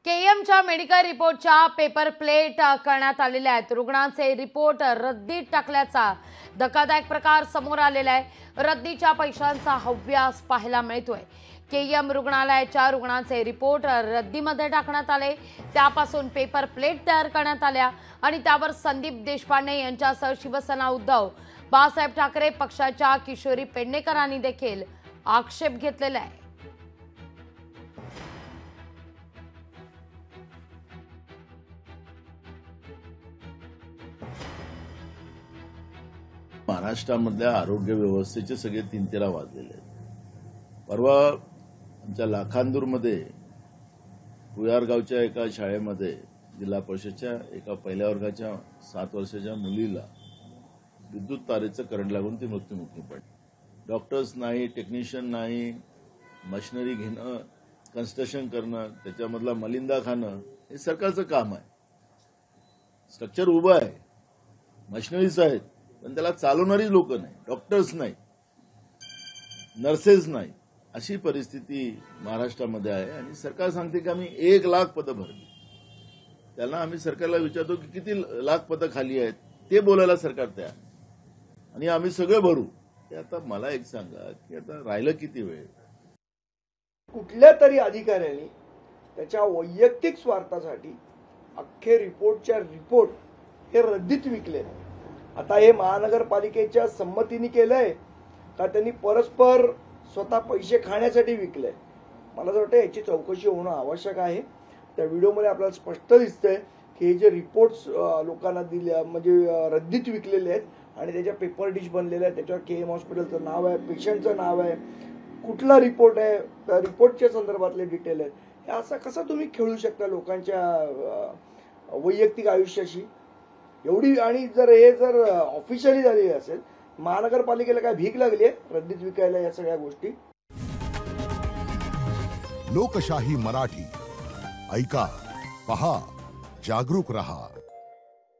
केईएमच्या medical रिपोर्टच्या paper plate करण्यात आलेल्या आहेत। रुग्णांचे रिपोर्ट रद्दीत टाकल्याचा धक्कादायक प्रकार समोर आलेला आहे। रद्दीच्या पैशांचा हव्यास पाहायला मिळतोय। केईएम रुग्णालयाच्या रुग्णांचे रिपोर्ट रद्दीमध्ये टाकण्यात आले, त्यापासून पेपर प्लेट तयार करण्यात आल्या आणि त्यावर संदीप देशपांडे यांच्यासह शिवसेना उद्धव बाळासाहेब ठाकरे पक्षाच्या किशोरी पेडणेकरांनी देखील आक्षेप घेतलेला आहे। महाराष्ट्रामधल्या आरोग्य व्यवस्थेचे सगळे तीन-तेरा वाजलेले आहेत। परवा आमच्या लाखांदूरमध्ये भुयारगावच्या एका शाळेमध्ये जिल्हा परिषदच्या एका पहिल्या वर्गाच्या 7 वर्षाच्या मुलीला विद्युत तारेचं करंट लागून ती मृत्युमुखी पडली। डॉक्टर्स नाही, टेक्निशियन नाही, मशिनरी घेणं, कन्स्ट्रक्शन करणं, त्याच्यामधला मलिंदा खाणं हे सरकारचं काम आहे। स्ट्रक्चर उभं आहे, मशिनरीज आहेत, पण त्याला चालवणारी लोक नाही, डॉक्टर्स नाही, नर्सेस नाही, अशी परिस्थिती महाराष्ट्रामध्ये आहे। आणि सरकार सांगते की आम्ही 1 लाख पदं भरली। त्याला आम्ही सरकारला विचारतो की किती लाख पदं खाली आहेत ते बोलायला सरकार तयार, आणि आम्ही सगळे भरू। ते आता मला एक सांगा की आता राहिलं किती वेळ? कुठल्या तरी अधिकाऱ्यांनी त्याच्या वैयक्तिक स्वार्थासाठी अख्खे रिपोर्ट हे रद्दीत विकले। आता हे महानगरपालिकेच्या संमतीने केलंय का त्यांनी परस्पर स्वतः पैसे खाण्यासाठी विकलंय? मला तर वाटतं याची चौकशी होणं आवश्यक आहे। त्या व्हिडिओमध्ये आपल्याला स्पष्ट दिसतंय की हे जे रिपोर्ट्स लोकांना दिले म्हणजे रद्दीत विकलेले आहेत आणि त्याच्या पेपर डिश बनलेल्या आहेत, त्याच्यावर केएम हॉस्पिटलचं नाव आहे, पेशंटचं नाव आहे, कुठला रिपोर्ट आहे, त्या रिपोर्टच्या संदर्भातले डिटेल आहेत। हे असं कसं तुम्ही खेळू शकता लोकांच्या वैयक्तिक आयुष्याशी एवढी? आणि जर ऑफिशियली झाली असेल, महानगरपालिकेला काय भीक लागली आहे रद्दीत विकायला या सगळ्या गोष्टी? लोकशाही मराठी ऐका, पहा, जागरूक रहा।